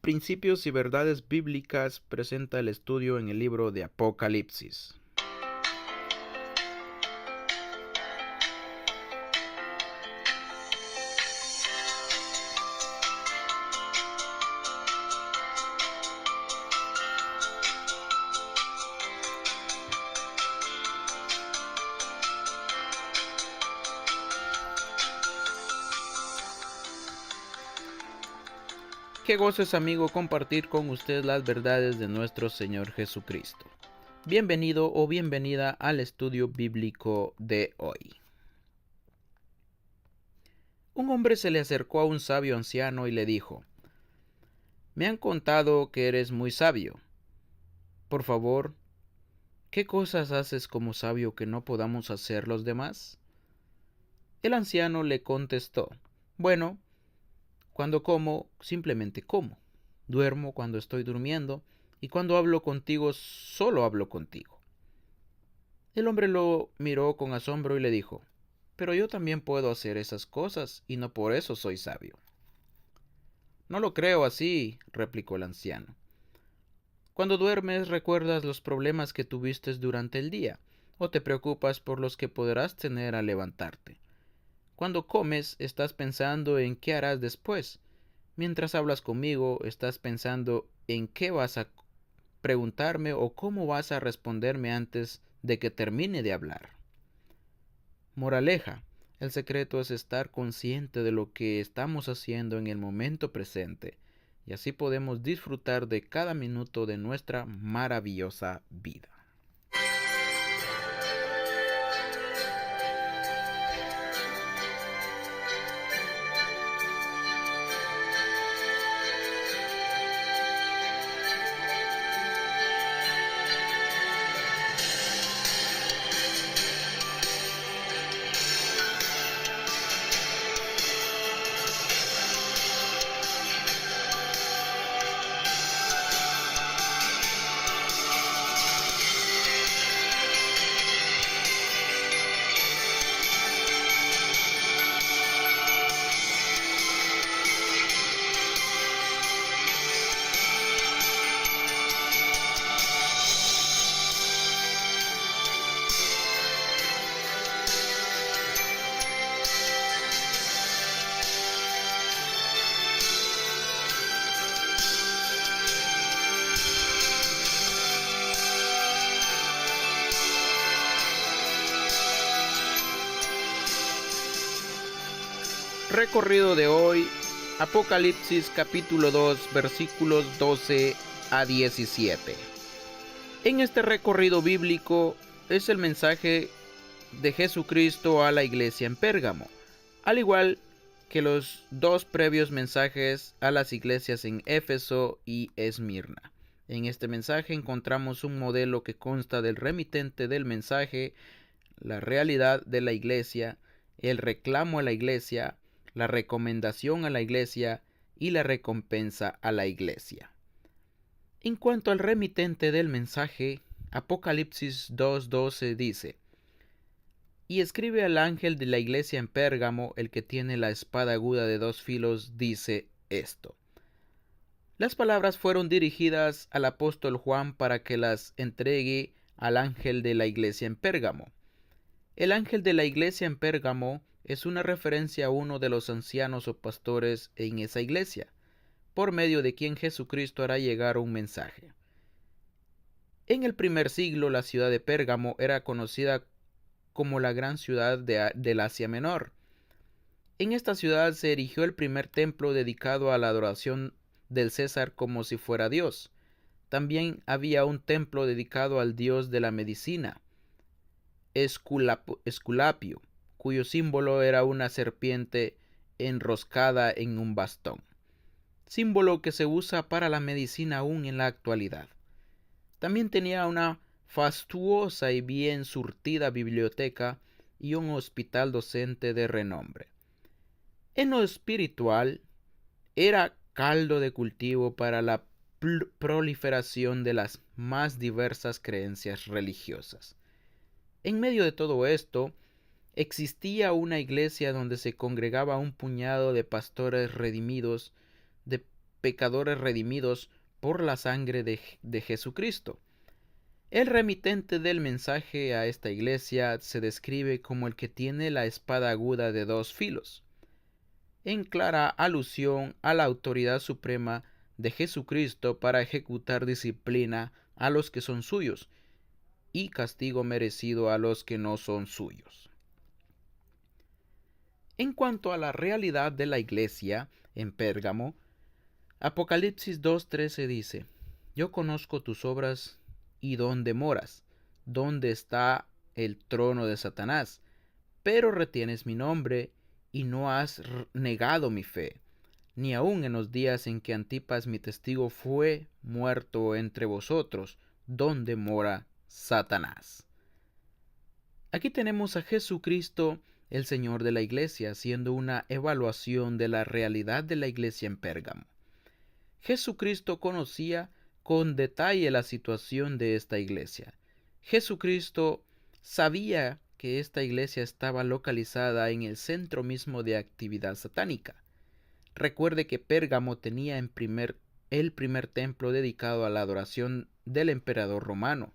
Principios y verdades bíblicas presenta el estudio en el libro de Apocalipsis. Qué gozo es, amigo, compartir con usted las verdades de nuestro Señor Jesucristo. Bienvenido o bienvenida al estudio bíblico de hoy. Un hombre se le acercó a un sabio anciano y le dijo: «Me han contado que eres muy sabio. Por favor, ¿qué cosas haces como sabio que no podamos hacer los demás?» El anciano le contestó: «Bueno, cuando como, simplemente como. Duermo cuando estoy durmiendo, y cuando hablo contigo, solo hablo contigo». El hombre lo miró con asombro y le dijo: «Pero yo también puedo hacer esas cosas, y no por eso soy sabio». «No lo creo así», replicó el anciano. «Cuando duermes, recuerdas los problemas que tuviste durante el día, o te preocupas por los que podrás tener al levantarte. Cuando comes, estás pensando en qué harás después. Mientras hablas conmigo, estás pensando en qué vas a preguntarme o cómo vas a responderme antes de que termine de hablar». Moraleja: el secreto es estar consciente de lo que estamos haciendo en el momento presente, y así podemos disfrutar de cada minuto de nuestra maravillosa vida. Recorrido de hoy: Apocalipsis capítulo 2, versículos 12 a 17. En este recorrido bíblico es el mensaje de Jesucristo a la iglesia en Pérgamo, al igual que los dos previos mensajes a las iglesias en Éfeso y Esmirna. En este mensaje encontramos un modelo que consta del remitente del mensaje, la realidad de la iglesia, el reclamo a la iglesia, la recomendación a la iglesia y la recompensa a la iglesia. En cuanto al remitente del mensaje, Apocalipsis 2:12 dice: «Y escribe al ángel de la iglesia en Pérgamo, el que tiene la espada aguda de 2 filos, dice esto». Las palabras fueron dirigidas al apóstol Juan para que las entregue al ángel de la iglesia en Pérgamo. El ángel de la iglesia en Pérgamo es una referencia a uno de los ancianos o pastores en esa iglesia, por medio de quien Jesucristo hará llegar un mensaje. En el primer siglo, la ciudad de Pérgamo era conocida como la gran ciudad del Asia Menor. En esta ciudad se erigió el primer templo dedicado a la adoración del César como si fuera Dios. También había un templo dedicado al dios de la medicina, Esculapio, cuyo símbolo era una serpiente enroscada en un bastón, símbolo que se usa para la medicina aún en la actualidad. También tenía una fastuosa y bien surtida biblioteca y un hospital docente de renombre. En lo espiritual, era caldo de cultivo para la proliferación de las más diversas creencias religiosas. En medio de todo esto, existía una iglesia donde se congregaba un puñado de pastores redimidos, de pecadores redimidos por la sangre de Jesucristo. El remitente del mensaje a esta iglesia se describe como el que tiene la espada aguda de dos filos, en clara alusión a la autoridad suprema de Jesucristo para ejecutar disciplina a los que son suyos y castigo merecido a los que no son suyos. En cuanto a la realidad de la iglesia en Pérgamo, Apocalipsis 2:13 dice: Yo conozco tus obras y dónde moras, dónde está el trono de Satanás, pero retienes mi nombre y no has negado mi fe, ni aun en los días en que Antipas mi testigo fue muerto entre vosotros, donde mora Satanás. Aquí tenemos a Jesucristo, el Señor de la iglesia, haciendo una evaluación de la realidad de la iglesia en Pérgamo. Jesucristo conocía con detalle la situación de esta iglesia. Jesucristo sabía que esta iglesia estaba localizada en el centro mismo de actividad satánica. Recuerde que Pérgamo tenía el primer templo dedicado a la adoración del emperador romano,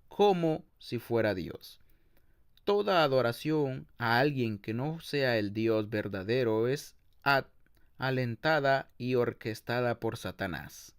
como si fuera Dios. Toda adoración a alguien que no sea el Dios verdadero es alentada y orquestada por Satanás.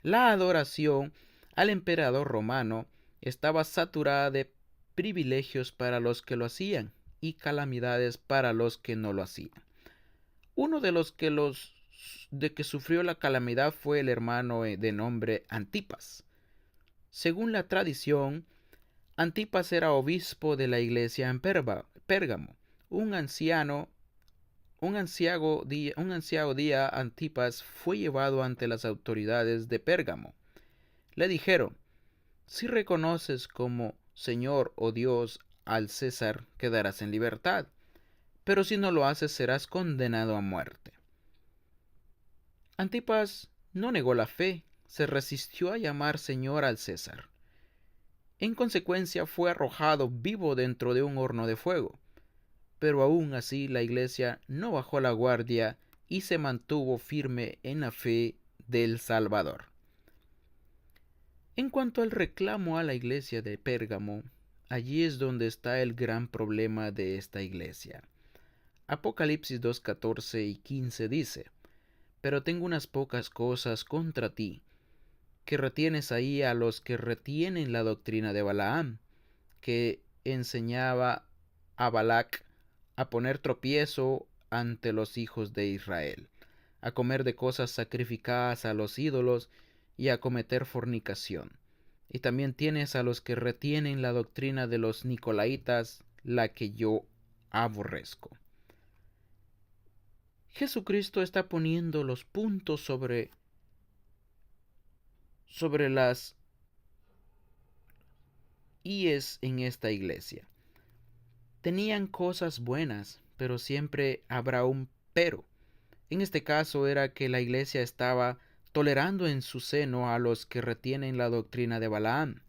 La adoración al emperador romano estaba saturada de privilegios para los que lo hacían y calamidades para los que no lo hacían. Uno de los que sufrió la calamidad fue el hermano de nombre Antipas. Según la tradición, Antipas era obispo de la iglesia en Pérgamo. Un anciano día Antipas fue llevado ante las autoridades de Pérgamo. Le dijeron: si reconoces como Señor o Dios al César, quedarás en libertad, pero si no lo haces serás condenado a muerte. Antipas no negó la fe, se resistió a llamar Señor al César. En consecuencia fue arrojado vivo dentro de un horno de fuego. Pero aún así la iglesia no bajó la guardia y se mantuvo firme en la fe del Salvador. En cuanto al reclamo a la iglesia de Pérgamo, allí es donde está el gran problema de esta iglesia. Apocalipsis 2:14 y 15 dice: Pero tengo unas pocas cosas contra ti, que retienes ahí a los que retienen la doctrina de Balaam, que enseñaba a Balac a poner tropiezo ante los hijos de Israel, a comer de cosas sacrificadas a los ídolos y a cometer fornicación. Y también tienes a los que retienen la doctrina de los nicolaitas, la que yo aborrezco. Jesucristo está poniendo los puntos sobre las íes en esta iglesia. Tenían cosas buenas, pero siempre habrá un pero. En este caso era que la iglesia estaba tolerando en su seno a los que retienen la doctrina de Balaam.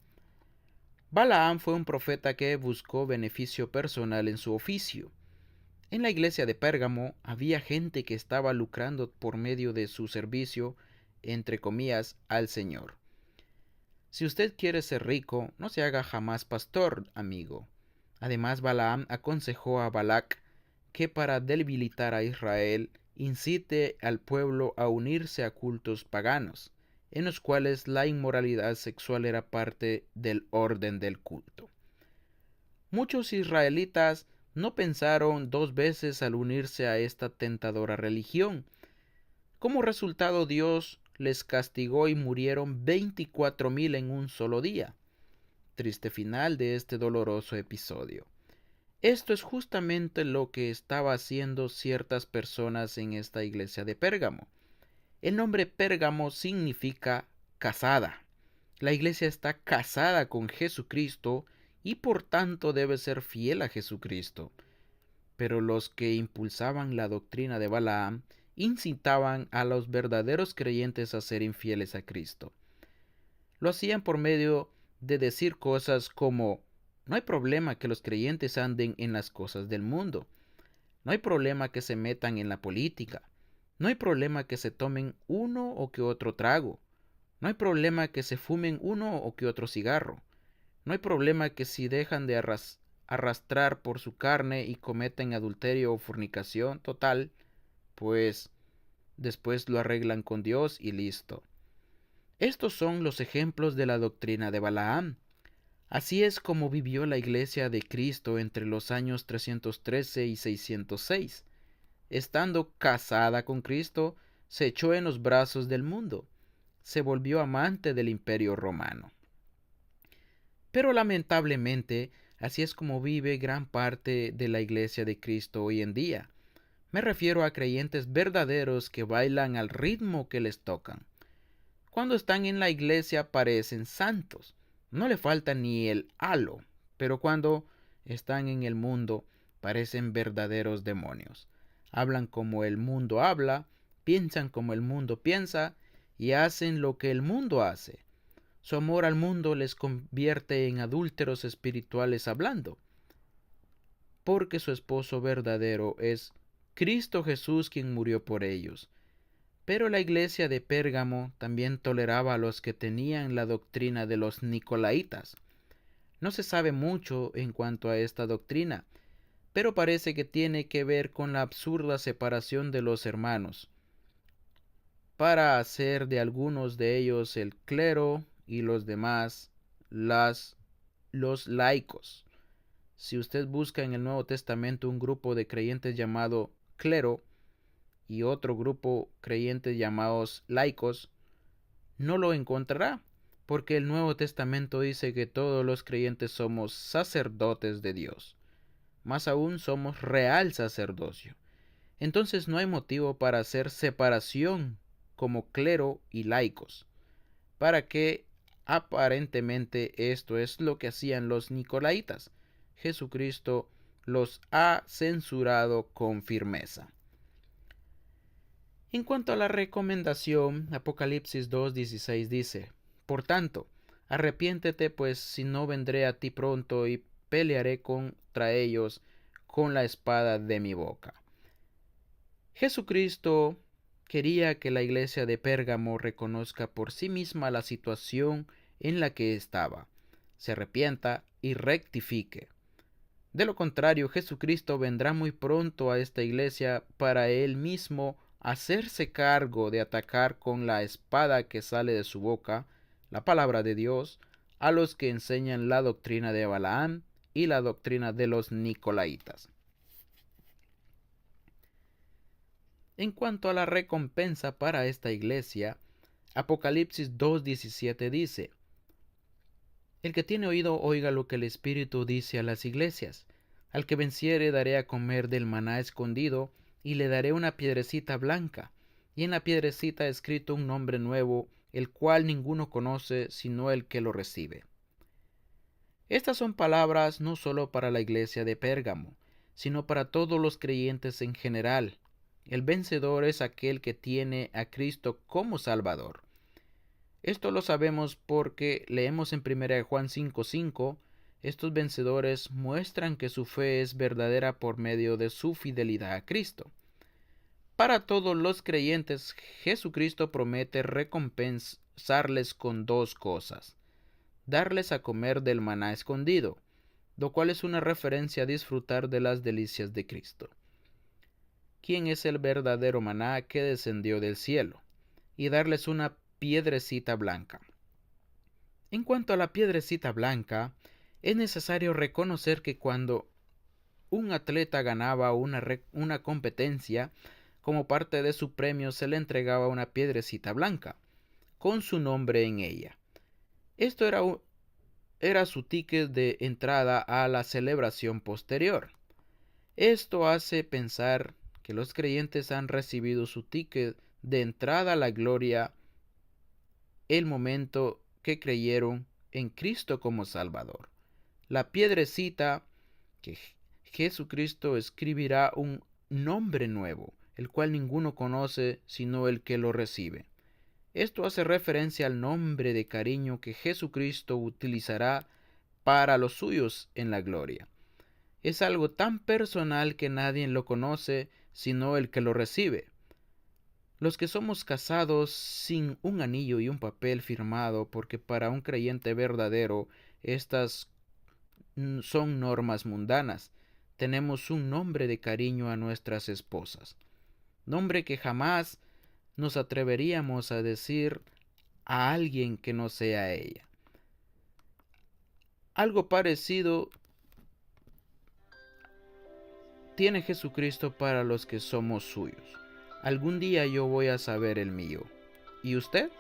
Balaam fue un profeta que buscó beneficio personal en su oficio. En la iglesia de Pérgamo había gente que estaba lucrando por medio de su servicio, entre comillas, al Señor. Si usted quiere ser rico, no se haga jamás pastor, amigo. Además, Balaam aconsejó a Balac que para debilitar a Israel incite al pueblo a unirse a cultos paganos, en los cuales la inmoralidad sexual era parte del orden del culto. Muchos israelitas no pensaron dos veces al unirse a esta tentadora religión. Como resultado, Dios les castigó y murieron 24,000 en un solo día. Triste final de este doloroso episodio. Esto es justamente lo que estaba haciendo ciertas personas en esta iglesia de Pérgamo. El nombre Pérgamo significa casada. La iglesia está casada con Jesucristo y por tanto debe ser fiel a Jesucristo. Pero los que impulsaban la doctrina de Balaam incitaban a los verdaderos creyentes a ser infieles a Cristo. Lo hacían por medio de decir cosas como: no hay problema que los creyentes anden en las cosas del mundo. No hay problema que se metan en la política. No hay problema que se tomen uno o que otro trago. No hay problema que se fumen uno o que otro cigarro. No hay problema que si dejan de arrastrar por su carne y cometen adulterio o fornicación total, pues después lo arreglan con Dios y listo. Estos son los ejemplos de la doctrina de Balaam. Así es como vivió la iglesia de Cristo entre los años 313 y 606. Estando casada con Cristo, se echó en los brazos del mundo. Se volvió amante del imperio romano. Pero lamentablemente, así es como vive gran parte de la iglesia de Cristo hoy en día. Me refiero a creyentes verdaderos que bailan al ritmo que les tocan. Cuando están en la iglesia parecen santos, no le falta ni el halo, pero cuando están en el mundo parecen verdaderos demonios. Hablan como el mundo habla, piensan como el mundo piensa y hacen lo que el mundo hace. Su amor al mundo les convierte en adúlteros espirituales hablando, porque su esposo verdadero es Cristo Jesús quien murió por ellos. Pero la iglesia de Pérgamo también toleraba a los que tenían la doctrina de los Nicolaitas. No se sabe mucho en cuanto a esta doctrina, pero parece que tiene que ver con la absurda separación de los hermanos, para hacer de algunos de ellos el clero y los demás los laicos. Si usted busca en el Nuevo Testamento un grupo de creyentes llamado clero y otro grupo creyentes llamados laicos, no lo encontrará, porque el Nuevo Testamento dice que todos los creyentes somos sacerdotes de Dios. Más aún somos real sacerdocio. Entonces no hay motivo para hacer separación como clero y laicos, para que aparentemente esto es lo que hacían los nicolaitas. Jesucristo los ha censurado con firmeza. En cuanto a la recomendación, Apocalipsis 2:16 dice: Por tanto, arrepiéntete, pues si no vendré a ti pronto y pelearé contra ellos con la espada de mi boca. Jesucristo quería que la iglesia de Pérgamo reconozca por sí misma la situación en la que estaba, se arrepienta y rectifique. De lo contrario, Jesucristo vendrá muy pronto a esta iglesia para él mismo hacerse cargo de atacar con la espada que sale de su boca, la palabra de Dios, a los que enseñan la doctrina de Balaam y la doctrina de los Nicolaitas. En cuanto a la recompensa para esta iglesia, Apocalipsis 2:17 dice: El que tiene oído oiga lo que el Espíritu dice a las iglesias. Al que venciere daré a comer del maná escondido, y le daré una piedrecita blanca, y en la piedrecita escrito un nombre nuevo, el cual ninguno conoce sino el que lo recibe. Estas son palabras no solo para la iglesia de Pérgamo, sino para todos los creyentes en general. El vencedor es aquel que tiene a Cristo como Salvador. Esto lo sabemos porque leemos en 1 Juan 5:5, estos vencedores muestran que su fe es verdadera por medio de su fidelidad a Cristo. Para todos los creyentes, Jesucristo promete recompensarles con dos cosas: darles a comer del maná escondido, lo cual es una referencia a disfrutar de las delicias de Cristo, quien es el verdadero maná que descendió del cielo, y darles una piedrecita blanca. En cuanto a la piedrecita blanca, es necesario reconocer que cuando un atleta ganaba una competencia, como parte de su premio se le entregaba una piedrecita blanca, con su nombre en ella. Esto era su ticket de entrada a la celebración posterior. Esto hace pensar que los creyentes han recibido su ticket de entrada a la gloria el momento que creyeron en Cristo como Salvador. La piedrecita que Jesucristo escribirá un nombre nuevo, el cual ninguno conoce sino el que lo recibe. Esto hace referencia al nombre de cariño que Jesucristo utilizará para los suyos en la gloria. Es algo tan personal que nadie lo conoce sino el que lo recibe. Los que somos casados sin un anillo y un papel firmado, porque para un creyente verdadero estas son normas mundanas. Tenemos un nombre de cariño a nuestras esposas, nombre que jamás nos atreveríamos a decir a alguien que no sea ella. Algo parecido tiene Jesucristo para los que somos suyos. Algún día yo voy a saber el mío. ¿Y usted?